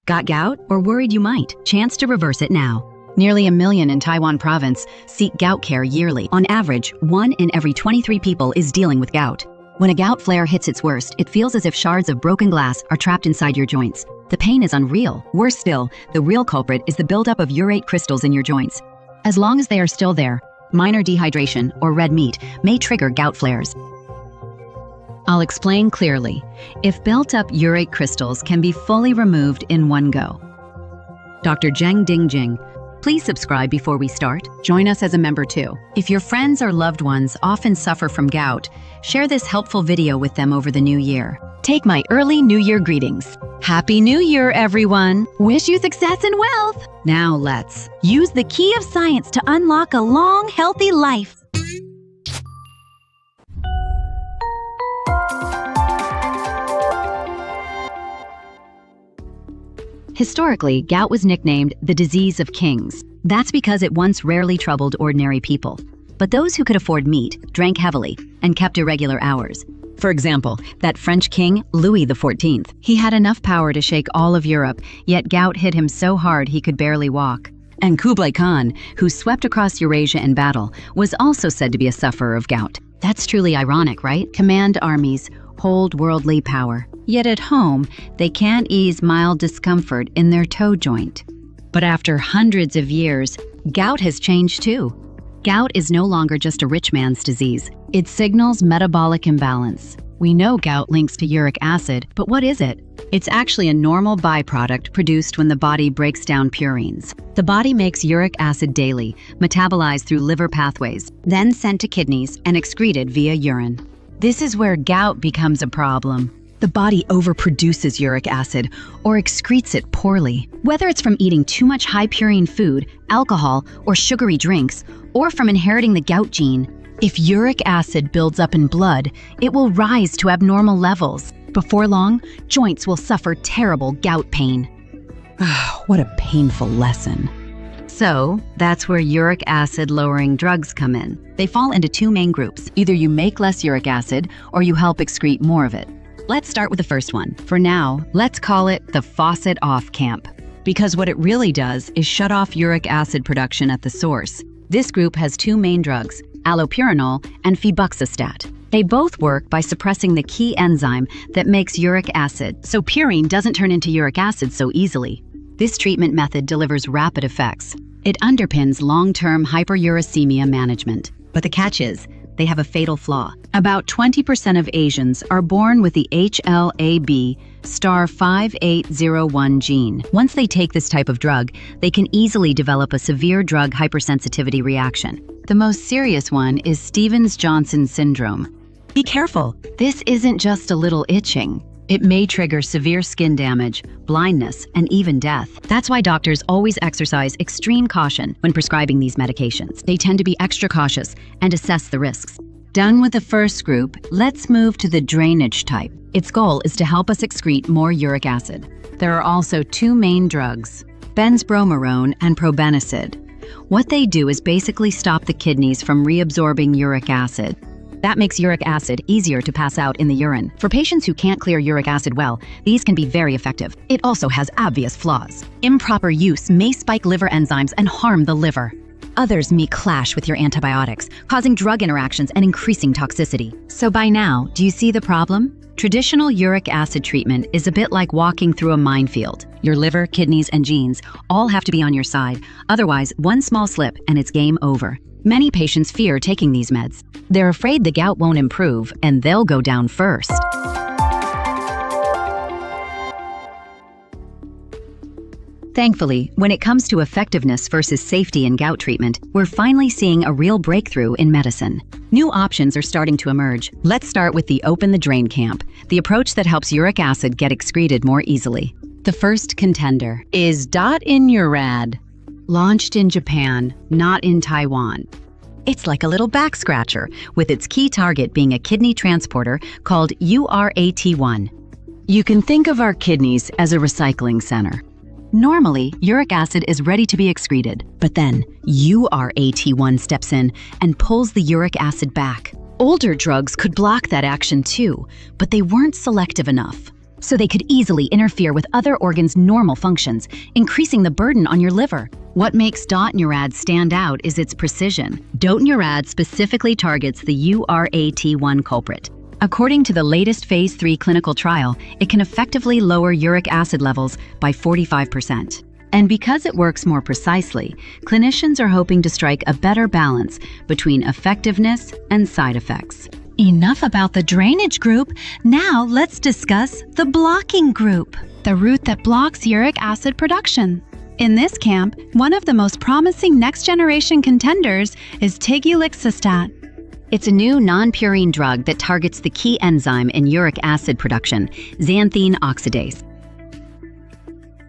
Got gout or worried you might? Chance to reverse it now. Nearly 1 million in Taiwan province seek gout care yearly. On average, 1 in every 23 people is dealing with gout. When a gout flare hits its worst, it feels as if shards of broken glass are trapped inside your joints. The pain is unreal. Worse still, the real culprit is the buildup of uric crystals in your joints. As long as they are still there, minor dehydration or red meat may trigger gout flares. I'll explain clearly. If built-up uric crystals can be fully removed in one go. Dr. Zheng Dingjing. Please subscribe before we start. Join us as a member too. If your friends or loved ones often suffer from gout, share this helpful video with them over the new year. Take my early New Year greetings. Happy New Year, everyone. Wish you success and wealth. Now let's use the key of science to unlock a long, healthy life. Historically, gout was nicknamed the disease of kings. That's because it once rarely troubled ordinary people. But those who could afford meat drank heavily and kept irregular hours. For example, that French king, Louis XIV. He had enough power to shake all of Europe, yet gout hit him so hard he could barely walk. And Kublai Khan, who swept across Eurasia in battle, was also said to be a sufferer of gout. That's truly ironic, right? Command armies, hold worldly power. Yet at home, they can't ease mild discomfort in their toe joint. But after hundreds of years, gout has changed too. Gout is no longer just a rich man's disease. It signals metabolic imbalance. We know gout links to uric acid, but what is it? It's actually a normal byproduct produced when the body breaks down purines. The body makes uric acid daily, metabolized through liver pathways, then sent to kidneys and excreted via urine. This is where gout becomes a problem. The body overproduces uric acid or excretes it poorly. Whether it's from eating too much high purine food, alcohol, or sugary drinks, or from inheriting the gout gene, if uric acid builds up in blood, it will rise to abnormal levels. Before long, joints will suffer terrible gout pain. What a painful lesson. So, that's where uric acid-lowering drugs come in. They fall into 2 main groups. Either you make less uric acid, or you help excrete more of it. Let's start with the first one. For now, let's call it the faucet off camp, because what it really does is shut off uric acid production at the source. This group has 2 main drugs, allopurinol and febuxostat. They both work by suppressing the key enzyme that makes uric acid, so purine doesn't turn into uric acid so easily. This treatment method delivers rapid effects. It underpins long-term hyperuricemia management. But the catch is, they have a fatal flaw. About 20% of Asians are born with the HLA-B*5801 gene. Once they take this type of drug, they can easily develop a severe drug hypersensitivity reaction. The most serious one is Stevens-Johnson syndrome. Be careful, this isn't just a little itching. It may trigger severe skin damage, blindness, and even death. That's why doctors always exercise extreme caution when prescribing these medications. They tend to be extra cautious and assess the risks. Done with the first group, let's move to the drainage type. Its goal is to help us excrete more uric acid. There are also 2 main drugs, benzbromarone and probenecid. What they do is basically stop the kidneys from reabsorbing uric acid. That makes uric acid easier to pass out in the urine. For patients who can't clear uric acid well, these can be very effective. It also has obvious flaws. Improper use may spike liver enzymes and harm the liver. Others may clash with your antibiotics, causing drug interactions and increasing toxicity. So by now, do you see the problem? Traditional uric acid treatment is a bit like walking through a minefield. Your liver, kidneys, and genes all have to be on your side. Otherwise, one small slip and it's game over. Many patients fear taking these meds. They're afraid the gout won't improve and they'll go down first. Thankfully, when it comes to effectiveness versus safety in gout treatment, we're finally seeing a real breakthrough in medicine. New options are starting to emerge. Let's start with the open the drain camp, the approach that helps uric acid get excreted more easily. The first contender is .inurad. Launched in Japan, not in Taiwan. It's like a little back scratcher, with its key target being a kidney transporter called URAT1. You can think of our kidneys as a recycling center. Normally, uric acid is ready to be excreted, but then URAT1 steps in and pulls the uric acid back. Older drugs could block that action too, but they weren't selective enough. so they could easily interfere with other organs' normal functions, increasing the burden on your liver. What makes dotinurad stand out is its precision. Dotinurad specifically targets the URAT1 culprit. According to the latest Phase 3 clinical trial, it can effectively lower uric acid levels by 45%. And because it works more precisely, clinicians are hoping to strike a better balance between effectiveness and side effects. Enough about the drainage group. Now let's discuss the blocking group, the route that blocks uric acid production. In this camp, one of the most promising next-generation contenders is tigulixostat. It's a new non-purine drug that targets the key enzyme in uric acid production, xanthine oxidase.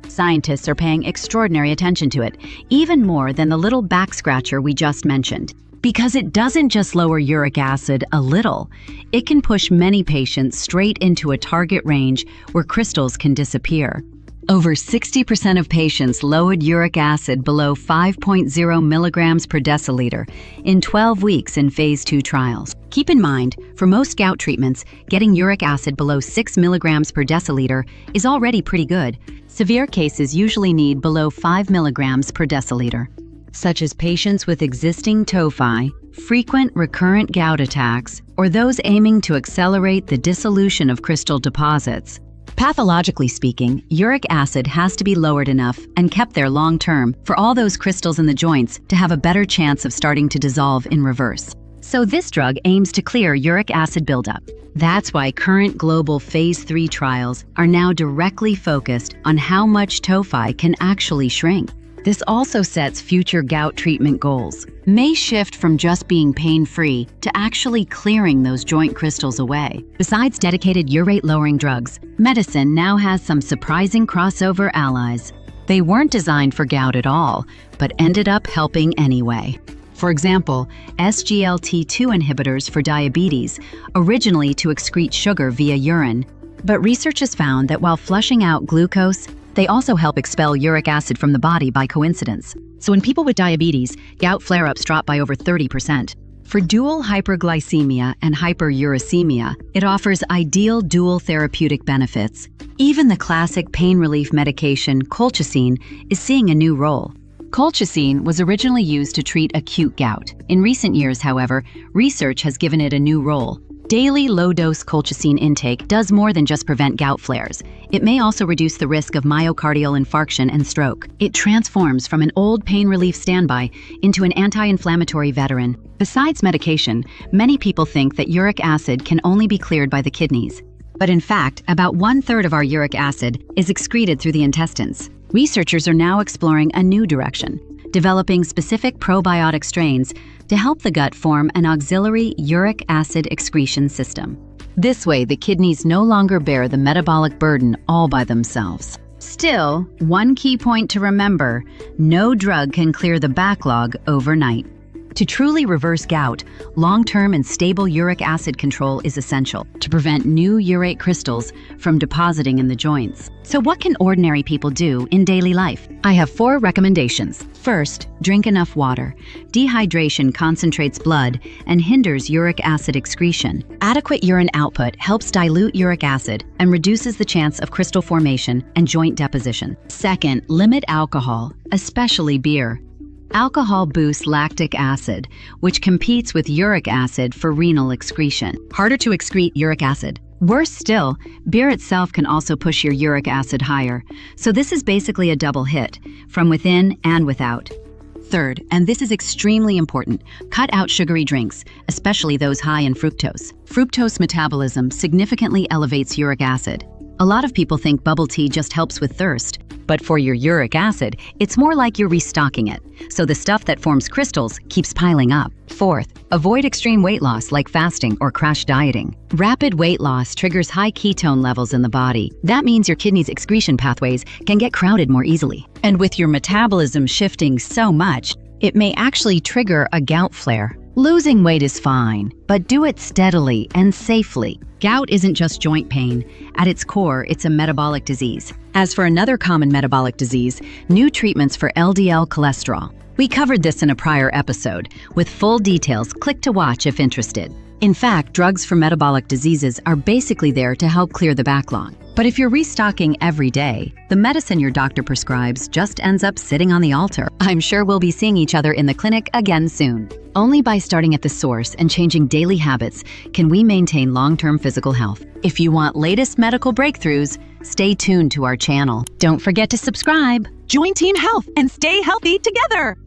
Scientists are paying extraordinary attention to it, even more than the little back scratcher we just mentioned. Because it doesn't just lower uric acid a little, it can push many patients straight into a target range where crystals can disappear. Over 60% of patients lowered uric acid below 5.0 milligrams per deciliter in 12 weeks in Phase 2 trials. Keep in mind, for most gout treatments, getting uric acid below 6 milligrams per deciliter is already pretty good. Severe cases usually need below 5 milligrams per deciliter, such as patients with existing tophi, frequent recurrent gout attacks, or those aiming to accelerate the dissolution of crystal deposits. Pathologically speaking, uric acid has to be lowered enough and kept there long-term for all those crystals in the joints to have a better chance of starting to dissolve in reverse. So this drug aims to clear uric acid buildup. That's why current global Phase 3 trials are now directly focused on how much tophi can actually shrink. This also sets future gout treatment goals. May shift from just being pain-free to actually clearing those joint crystals away. Besides dedicated urate-lowering drugs, medicine now has some surprising crossover allies. They weren't designed for gout at all, but ended up helping anyway. For example, SGLT2 inhibitors for diabetes, originally to excrete sugar via urine. But research has found that while flushing out glucose, they also help expel uric acid from the body by coincidence. So in people with diabetes, gout flare-ups drop by over 30%. For dual hyperglycemia and hyperuricemia, it offers ideal dual therapeutic benefits. Even the classic pain relief medication colchicine is seeing a new role. Colchicine was originally used to treat acute gout. In recent years, however, research has given it a new role. Daily low-dose colchicine intake does more than just prevent gout flares. It may also reduce the risk of myocardial infarction and stroke. It transforms from an old pain relief standby into an anti-inflammatory veteran. Besides medication, many people think that uric acid can only be cleared by the kidneys. But in fact, about 1/3 of our uric acid is excreted through the intestines. Researchers are now exploring a new direction, developing specific probiotic strains to help the gut form an auxiliary uric acid excretion system. This way, the kidneys no longer bear the metabolic burden all by themselves. Still, one key point to remember: no drug can clear the backlog overnight. To truly reverse gout, long-term and stable uric acid control is essential to prevent new urate crystals from depositing in the joints. So what can ordinary people do in daily life? I have 4 recommendations. First, drink enough water. Dehydration concentrates blood and hinders uric acid excretion. Adequate urine output helps dilute uric acid and reduces the chance of crystal formation and joint deposition. Second, limit alcohol, especially beer. Alcohol boosts lactic acid, which competes with uric acid for renal excretion. Harder to excrete uric acid. Worse still, beer itself can also push your uric acid higher. So this is basically a double hit, from within and without. Third, and this is extremely important, cut out sugary drinks, especially those high in fructose. Fructose metabolism significantly elevates uric acid. A lot of people think bubble tea just helps with thirst, but for your uric acid, it's more like you're restocking it, so the stuff that forms crystals keeps piling up. Fourth, avoid extreme weight loss like fasting or crash dieting. Rapid weight loss triggers high ketone levels in the body. That means your kidney's excretion pathways can get crowded more easily. And with your metabolism shifting so much, it may actually trigger a gout flare. Losing weight is fine, but do it steadily and safely. Gout isn't just joint pain. At its core, it's a metabolic disease. As for another common metabolic disease, new treatments for LDL cholesterol. We covered this in a prior episode. With full details, click to watch if interested. In fact, drugs for metabolic diseases are basically there to help clear the backlog. But if you're restocking every day, the medicine your doctor prescribes just ends up sitting on the altar. I'm sure we'll be seeing each other in the clinic again soon. Only by starting at the source and changing daily habits can we maintain long-term physical health. If you want latest medical breakthroughs, stay tuned to our channel. Don't forget to subscribe. Join Team Health and stay healthy together.